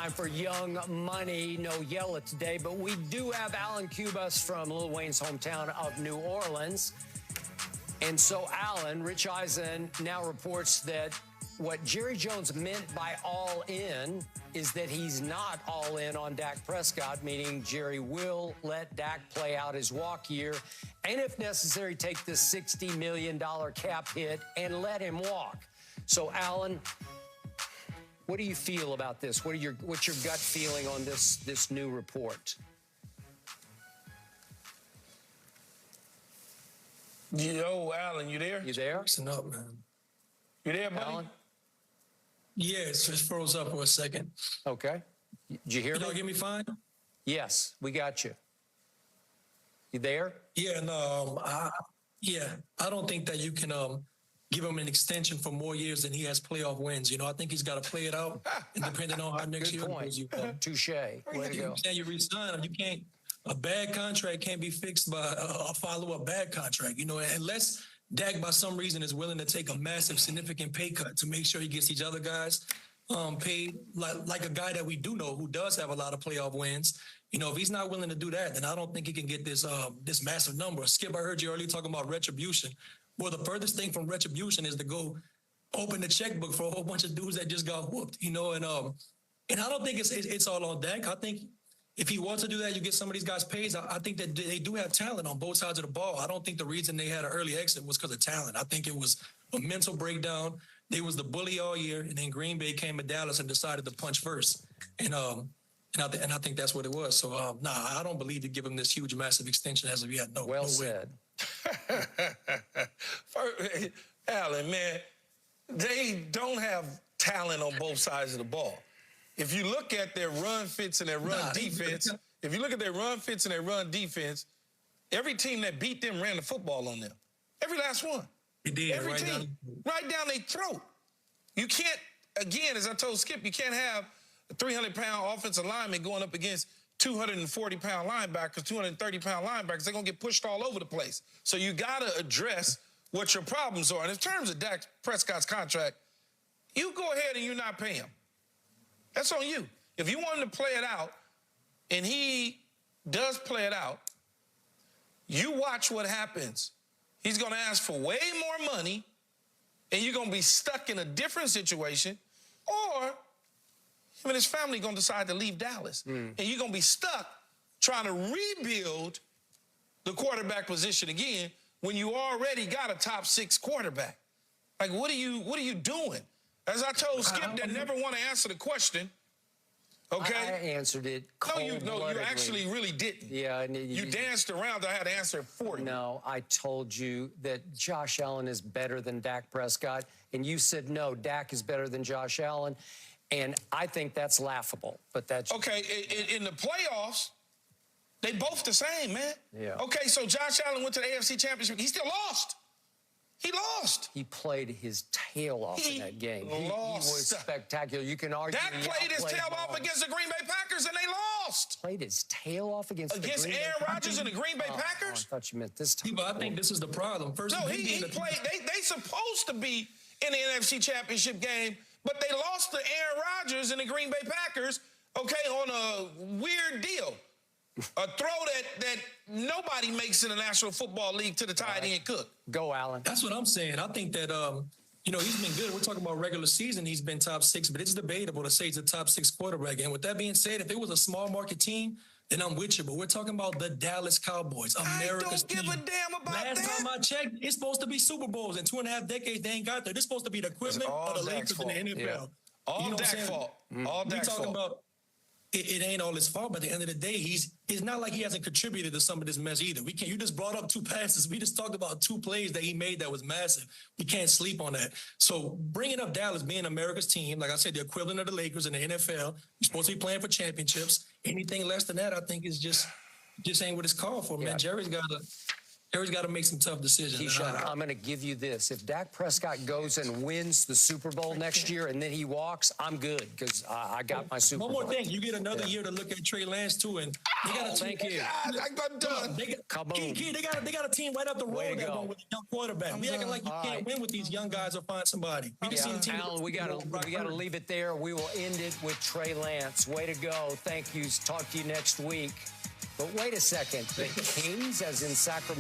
time for Young Money. No Yella today, but we do have Allan Cubas from Lil Wayne's hometown of New Orleans. And so, Allan, Rich Eisen now reports that what Jerry Jones meant by all in is that he's not all in on Dak Prescott, meaning Jerry will let Dak play out his walk year and, if necessary, take this $60 million cap hit and let him walk. So, Allan, what do you feel about this? What's your gut feeling on this new report? Yo, Allan, you there? You there? Listen up, man. You there, buddy? Allan? Yeah, it just froze up for a second. Okay. Did you hear me? Y'all get me fine? Yes, we got you. You there? Yeah, no, I don't think that you can give him an extension for more years than he has playoff wins. You know, I think he's got to play it out, and depending on how next year goes, you Touche. Way to go. you resign him. You can't. A bad contract can't be fixed by a follow-up bad contract. You know, unless Dak, by some reason, is willing to take a massive, significant pay cut to make sure he gets these other guys paid, like a guy that we do know who does have a lot of playoff wins. You know, if he's not willing to do that, then I don't think he can get this this massive number. Skip, I heard you earlier talking about retribution. Well, the furthest thing from retribution is to go open the checkbook for a whole bunch of dudes that just got whooped. You know, and I don't think it's all on Dak. I think if he wants to do that, you get some of these guys paid. I think that they do have talent on both sides of the ball. I don't think the reason they had an early exit was because of talent. I think it was a mental breakdown. They was the bully all year, and then Green Bay came to Dallas and decided to punch first. And I think that's what it was. So, I don't believe to give him this huge, massive extension as of yet. No, well no said. Allan, man, they don't have talent on both sides of the ball. If you look at their run fits and their run defense, every team that beat them ran the football on them. Every last one. He did. Every team. Right down their throat. You can't, again, as I told Skip, you can't have a 300-pound offensive lineman going up against 240-pound linebackers, 230-pound linebackers. They're going to get pushed all over the place. So you got to address what your problems are. And in terms of Dak Prescott's contract, you go ahead and you not pay him. That's on you. If you want him to play it out, and he does play it out, you watch what happens. He's going to ask for way more money, and you're going to be stuck in a different situation, or him and his family going to decide to leave Dallas. And you're going to be stuck trying to rebuild the quarterback position again when you already got a top 6 quarterback. Like, what are you doing? As I told Skip that never want to answer the question, okay? I answered it No, you actually really didn't. Yeah. You danced around. I had to answer it for you. No, I told you that Josh Allen is better than Dak Prescott, and you said, no, Dak is better than Josh Allen, and I think that's laughable, but that's... Okay, in the playoffs, they both the same, man. Yeah. Okay, so Josh Allen went to the AFC Championship. He still lost. He lost. He played his tail off in that game. He was spectacular. You can argue. Dak played his tail off against the Green Bay Packers, and they lost. Played his tail off against Aaron Rodgers and the Green Bay Packers? I thought you meant this time. But I think this is the problem. First, no, he played. They supposed to be in the NFC Championship game, but they lost to Aaron Rodgers and the Green Bay Packers, okay, on a weird deal. A throw that nobody makes in the National Football League to the tight end Cook. Go, Allan. That's what I'm saying. I think that, he's been good. We're talking about regular season. He's been top 6, but it's debatable to say he's a top 6 quarterback. And with that being said, if it was a small market team, then I'm with you. But we're talking about the Dallas Cowboys, America's team. I don't give a damn about that. Last time I checked, it's supposed to be Super Bowls. In 2.5 decades, they ain't got there. This supposed to be the equivalent of the Lakers in the NFL. Yeah. All Dak's fault. All Dak's fault. About it ain't all his fault, but at the end of the day, it's not like he hasn't contributed to some of this mess either. You just brought up 2 passes. We just talked about 2 plays that he made that was massive. We can't sleep on that. So bringing up Dallas being America's team, like I said, the equivalent of the Lakers in the NFL, you're supposed to be playing for championships. Anything less than that, I think is just ain't what it's called for, man. Jerry's got to Harry's got to make some tough decisions. Keyshawn, I'm going to give you this. If Dak Prescott goes and wins the Super Bowl next year and then he walks, I'm good because I got my Super Bowl. One more thing. You get another year to look at Trey Lance, too, and they got a thank you. God, I'm done. They got a team right up the road that one with a young quarterback. We acting like you can't win with these young guys or find somebody. You can see the team. Alan, we got to leave it there. We will end it with Trey Lance. Way to go. Thank you. Talk to you next week. But wait a second. The Kings, as in Sacramento.